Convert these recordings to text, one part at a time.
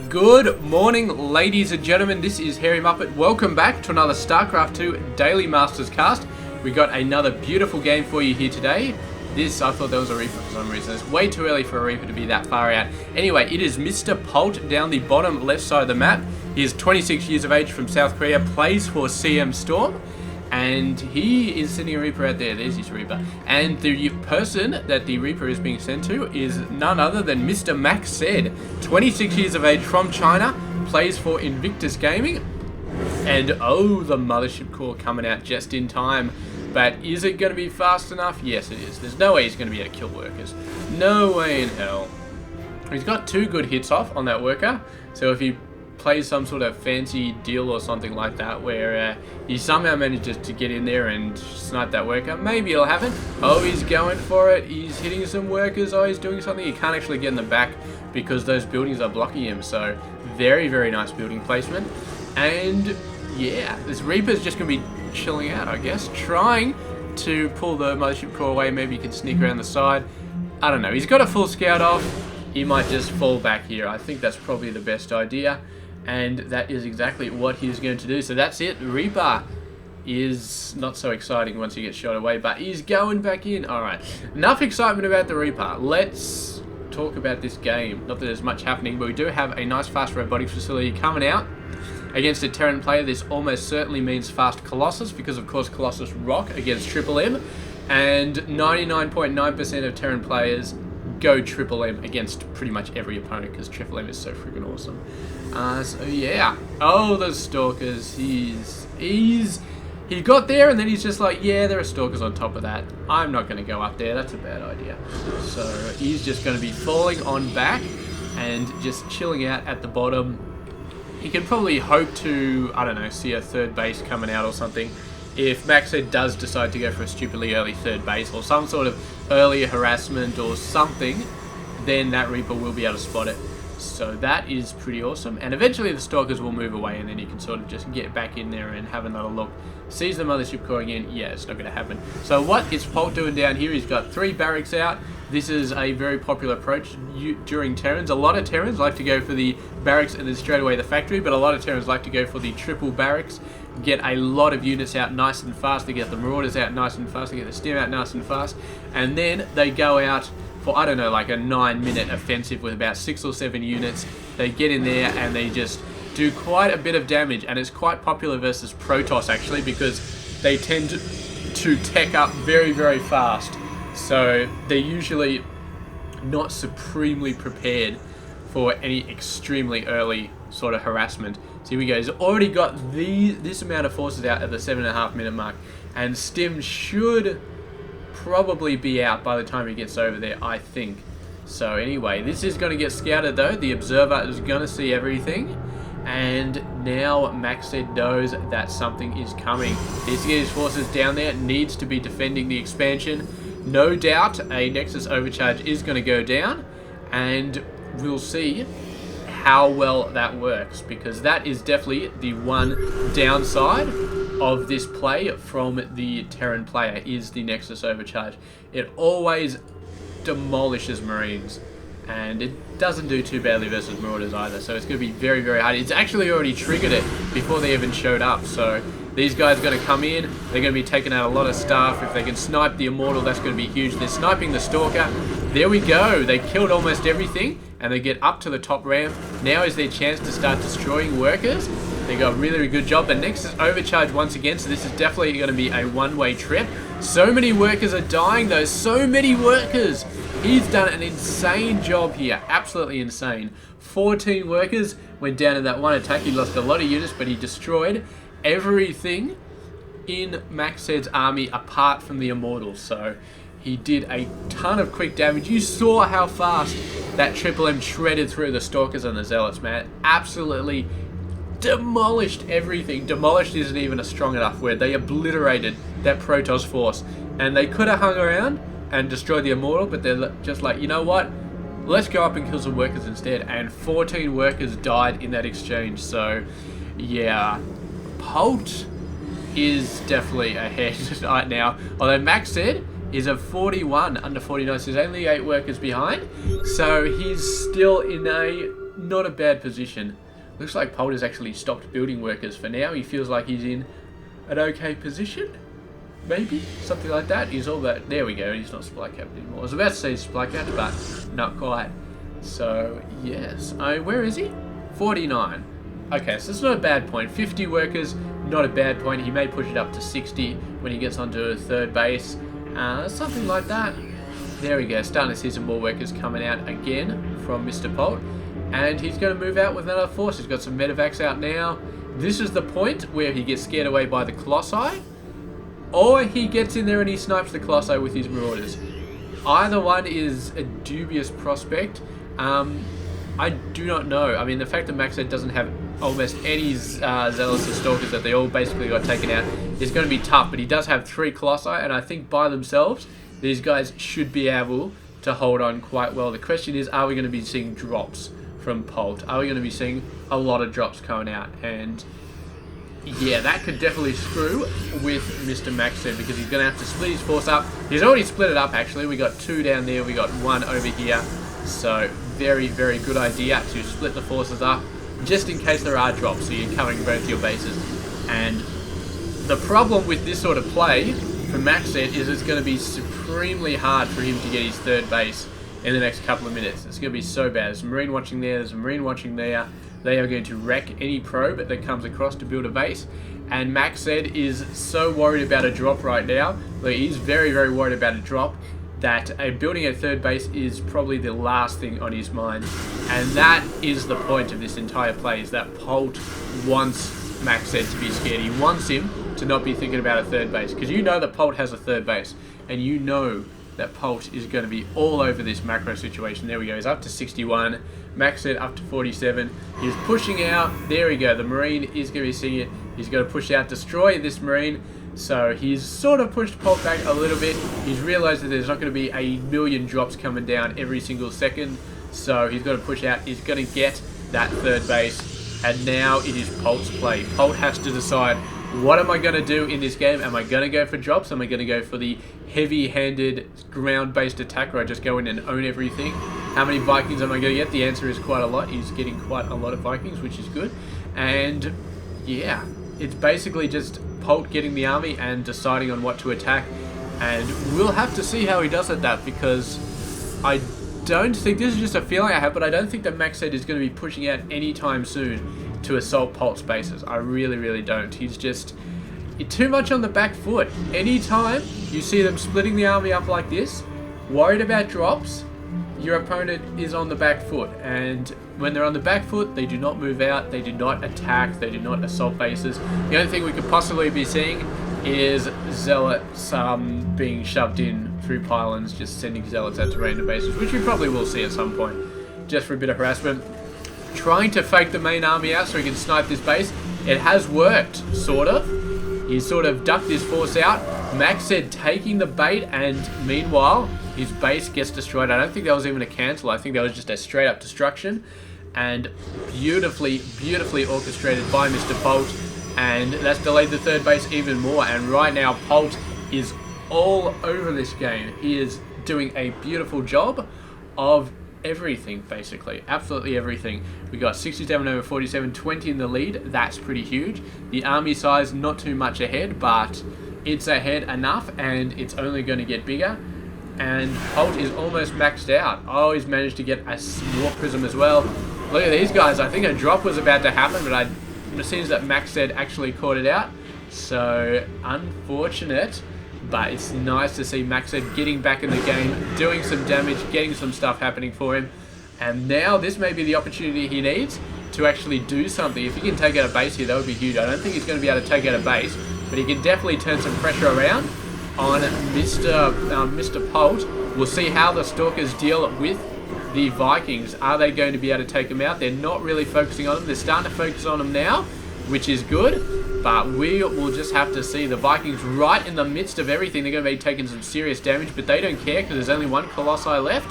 Good morning, ladies and gentlemen. This is Hairy Muppet. Welcome back to another Starcraft 2 Daily Masters cast. We got another beautiful game for you here today. I thought there was a Reaper for some reason. It's way too early for a Reaper to be that far out. Anyway, it is Mr. Polt down the bottom left side of the map. He is 26 years of age from South Korea, plays for CM Storm. And he is sending a Reaper out there. There's his Reaper. And the person that the Reaper is being sent to is none other than Mr. MacSed. 26 years of age from China. Plays for Invictus Gaming. And oh, the Mothership Core coming out just in time. But is it going to be fast enough? Yes, it is. There's no way he's going to be able to kill workers. No way in hell. He's got 2 good hits off on that worker. So if he plays some sort of fancy deal or something like that where he somehow manages to get in there and snipe that worker, maybe he'll have it. Oh, he's going for it. He's hitting some workers. Oh, he's doing something. He can't actually get in the back because those buildings are blocking him. So very, very nice building placement. And yeah, this Reaper's just going to be chilling out, I guess, trying to pull the Mothership Core away. Maybe he can sneak around the side. I don't know. He's got a full scout off. He might just fall back here. I think that's probably the best idea. And that is exactly what he's going to do. So that's it. Reaper is not so exciting once he gets shot away, but he's going back in. Alright, enough excitement about the Reaper. Let's talk about this game. Not that there's much happening, but we do have a nice fast robotics facility coming out. Against a Terran player, this almost certainly means fast Colossus, because of course Colossus rock against Triple M. And 99.9% of Terran players go Triple M against pretty much every opponent because Triple M is so freaking awesome. So yeah. Oh, the Stalkers. He got there and then he's just like, yeah, there are Stalkers on top of that. I'm not going to go up there. That's a bad idea. So he's just going to be falling on back and just chilling out at the bottom. He can probably hope to, I don't know, see a third base coming out or something. If MacSed does decide to go for a stupidly early third base or some sort of early harassment or something, then that Reaper will be able to spot it. So that is pretty awesome. And eventually the Stalkers will move away and then you can sort of just get back in there and have another look. Sees the Mothership Core again. Yeah, it's not going to happen. So what is Polt doing down here? He's got 3 barracks out. This is a very popular approach during Terrans. A lot of Terrans like to go for the barracks and then straight away the factory, but a lot of Terrans like to go for the triple barracks. Get a lot of units out nice and fast. They get the Marauders out nice and fast. They get the Stim out nice and fast. And then they go out for, I don't know, like a 9-minute offensive with about 6 or 7 units. They get in there and they just do quite a bit of damage. And it's quite popular versus Protoss, actually, because they tend to tech up very, very fast. So they're usually not supremely prepared for any extremely early sort of harassment. So here we go. He's already got this amount of forces out at the 7.5-minute mark. And Stim should probably be out by the time he gets over there, I think. So anyway, this is going to get scouted though. The observer is going to see everything. And now MacSed knows that something is coming. He's getting his forces down there. Needs to be defending the expansion. No doubt a Nexus overcharge is going to go down. And we'll see how well that works, because that is definitely the one downside of this play from the Terran player is the Nexus overcharge. It always demolishes Marines, and it doesn't do too badly versus Marauders either, so it's going to be very, very hard. It's actually already triggered it before they even showed up, so these guys are going to come in, they're going to be taking out a lot of stuff. If they can snipe the Immortal, that's going to be huge. They're sniping the Stalker. There we go. They killed almost everything, and they get up to the top ramp. Now is their chance to start destroying workers. They got a really, really good job. The Nexus overcharge once again, so this is definitely going to be a one-way trip. So many workers are dying though. So many workers. He's done an insane job here. Absolutely insane. 14 workers went down in that one attack. He lost a lot of units, but he destroyed everything in MacSed's army apart from the Immortals. So he did a ton of quick damage. You saw how fast that Triple M shredded through the Stalkers and the Zealots, man. Absolutely demolished everything. Demolished isn't even a strong enough word. They obliterated that Protoss force. And they could have hung around and destroyed the Immortal, but they're just like, you know what? Let's go up and kill some workers instead. And 14 workers died in that exchange. So, yeah. Polt is definitely ahead right now. Although MacSed is a 41 under 49, so he's only 8 workers behind. So he's still in a not a bad position. Looks like Polt has actually stopped building workers for now. He feels like he's in an okay position. Maybe? Something like that. He's all that. There we go. He's not supply capped anymore. I was about to say supply capped, but not quite. So, yes. Where is he? 49. Okay, so it's not a bad point. 50 workers, not a bad point. He may push it up to 60 when he gets onto third base. Something like that. There we go. Starting to see some more workers coming out again from Mr. Polt. And he's going to move out with another force. He's got some medevacs out now. This is the point where he gets scared away by the Colossi. Or he gets in there and he snipes the Colossi with his Marauders. Either one is a dubious prospect. I do not know. I mean, the fact that MacSed doesn't have almost any Zealots or Stalkers, that they all basically got taken out, is going to be tough. But he does have 3 Colossi, and I think by themselves, these guys should be able to hold on quite well. The question is, are we going to be seeing drops from Polt? Are we going to be seeing a lot of drops coming out? And yeah, that could definitely screw with Mr. MacSed, because he's going to have to split his force up. He's already split it up, actually. We got 2 down there, we got 1 over here. So very, very good idea to split the forces up, just in case there are drops, so you're covering both your bases. And the problem with this sort of play for MacSed is it's going to be supremely hard for him to get his third base in the next couple of minutes. It's going to be so bad. There's a Marine watching there, there's a Marine watching there. They are going to wreck any probe that comes across to build a base. And MacSed is so worried about a drop right now. Like, he's very, very worried about a drop, that building a third base is probably the last thing on his mind. And that is the point of this entire play, is that Polt wants MacSed to be scared. He wants him to not be thinking about a third base, because you know that Polt has a third base, and you know that Polt is going to be all over this macro situation. There we go. He's up to 61. MacSed up to 47. He's pushing out. There we go. The Marine is going to be seeing it. He's going to push out, destroy this Marine. So he's sort of pushed Polt back a little bit. He's realized that there's not going to be a million drops coming down every single second. So he's got to push out. He's going to get that third base. And now it is Polt's play. Polt has to decide, what am I going to do in this game? Am I going to go for drops? Am I going to go for the heavy-handed ground-based attack where I just go in and own everything? How many Vikings am I going to get? The answer is quite a lot. He's getting quite a lot of Vikings, which is good. And yeah, it's basically just Polt getting the army and deciding on what to attack. And we'll have to see how he does at that, because I don't think, this is just a feeling I have, but I don't think that MacSed is going to be pushing out anytime soon to assault Polt's bases. I really, really don't. He's just too much on the back foot. Anytime you see them splitting the army up like this, worried about drops, your opponent is on the back foot. And when they're on the back foot, they do not move out, they do not attack, they do not assault bases. The only thing we could possibly be seeing is Zealots being shoved in through pylons, just sending Zealots out to random bases, which we probably will see at some point, just for a bit of harassment. Trying to fake the main army out so he can snipe this base. It has worked, sort of. He's sort of ducked his force out. MacSed taking the bait, and meanwhile, his base gets destroyed. I don't think that was even a cancel. I think that was just a straight up destruction. And beautifully, beautifully orchestrated by Mr. Polt. And that's delayed the third base even more. And right now, Polt is all over this game. He is doing a beautiful job of everything, basically. Absolutely everything. We got 67 over 47, 20 in the lead. That's pretty huge. The army size, not too much ahead, but it's ahead enough, and it's only going to get bigger. And Polt is almost maxed out. Oh, he's managed to get a War Prism as well. Look at these guys. I think a drop was about to happen, but it seems that MacSed actually caught it out. So, unfortunate. But it's nice to see MacSed getting back in the game, doing some damage, getting some stuff happening for him. And now this may be the opportunity he needs to actually do something. If he can take out a base here, that would be huge. I don't think he's going to be able to take out a base, but he can definitely turn some pressure around on Mr. Polt. We'll see how the Stalkers deal with the Vikings. Are they going to be able to take him out? They're not really focusing on him. They're starting to focus on him now, which is good. But we will just have to see. The Vikings right in the midst of everything. They're going to be taking some serious damage, but they don't care because there's only one Colossi left.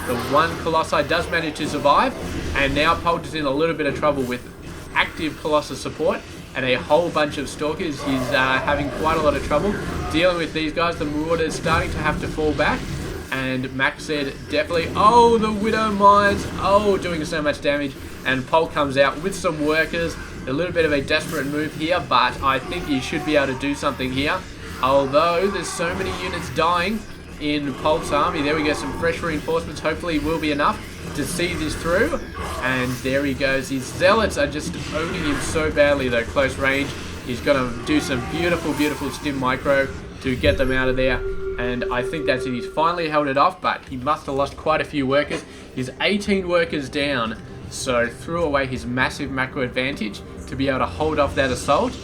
The one Colossi does manage to survive, and now Polt is in a little bit of trouble with active Colossus support and a whole bunch of Stalkers. He's having quite a lot of trouble dealing with these guys. The Marauders starting to have to fall back, and MacSed definitely... Oh, the Widow Mines! Oh, doing so much damage. and Polt comes out with some workers. A little bit of a desperate move here, but I think he should be able to do something here. Although there's so many units dying in Polt's army. There we go, some fresh reinforcements hopefully will be enough to see this through. And there he goes. His zealots are just owning him so badly though, close range. He's going to do some beautiful, beautiful stim micro to get them out of there. And I think that's it. He's finally held it off, but he must have lost quite a few workers. He's 18 workers down, so threw away his massive macro advantage to be able to hold off that assault.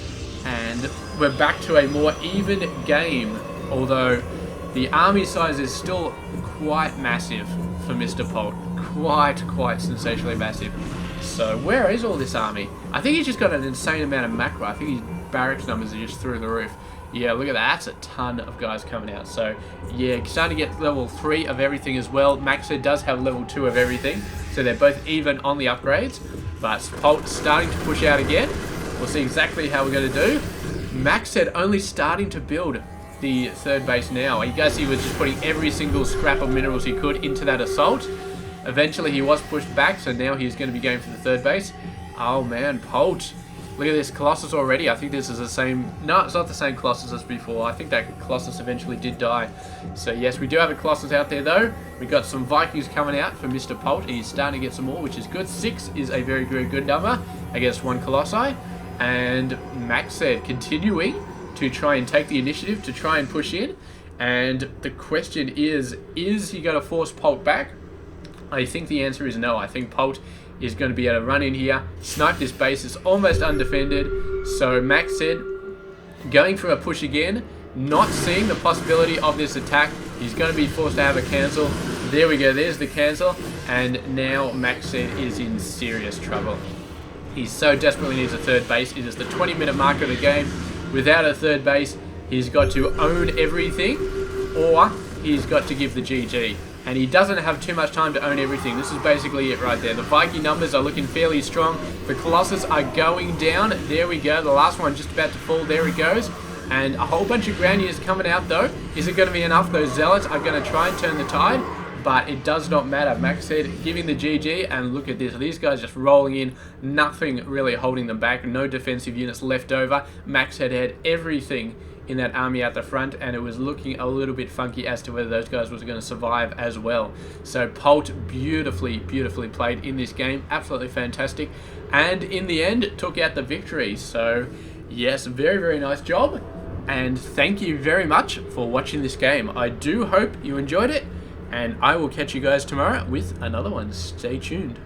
And we're back to a more even game, although the army size is still quite massive for Mr. Polt. Quite sensationally massive. So where is all this army? I think he's just got an insane amount of macro. I think his barracks numbers are just through the roof. Yeah, look at that. That's a ton of guys coming out. So, yeah, starting to get level 3 of everything as well. MacSed does have level 2 of everything. So they're both even on the upgrades. But Polt starting to push out again. We'll see exactly how we're going to do. MacSed only starting to build the third base now. You guys see he was just putting every single scrap of minerals he could into that assault. Eventually he was pushed back, so now he's going to be going for the third base. Oh man, Polt. Look at this Colossus already. I think this is the same. No, it's not the same Colossus as before. I think that Colossus eventually did die. So yes, we do have a Colossus out there though. We got some Vikings coming out for Mr. Polt. He's starting to get some more, which is good. 6 is a very, very good number against 1 Colossi. And MacSed continuing to try and take the initiative, to try and push in. And the question is he going to force Polt back? I think the answer is no. I think Polt is going to be able to run in here, snipe this base. It's almost undefended. So MacSed going for a push again, not seeing the possibility of this attack. He's going to be forced to have a cancel. There we go. There's the cancel. And now MacSed is in serious trouble. He so desperately needs a third base. It is the 20-minute mark of the game. Without a third base, he's got to own everything, or he's got to give the GG. And he doesn't have too much time to own everything. This is basically it right there. The Viking numbers are looking fairly strong. The Colossus are going down. There we go. The last one just about to fall. There he goes. And a whole bunch of ground units coming out though. Is it going to be enough? Those zealots are going to try and turn the tide. But it does not matter. MacSed giving the GG, and look at this. These guys just rolling in. Nothing really holding them back. No defensive units left over. MacSed had everything in that army out the front, and it was looking a little bit funky as to whether those guys was going to survive as well. So Polt beautifully played in this game. Absolutely fantastic. And in the end, took out the victory. So yes, very, very nice job. And thank you very much for watching this game. I do hope you enjoyed it. And I will catch you guys tomorrow with another one. Stay tuned.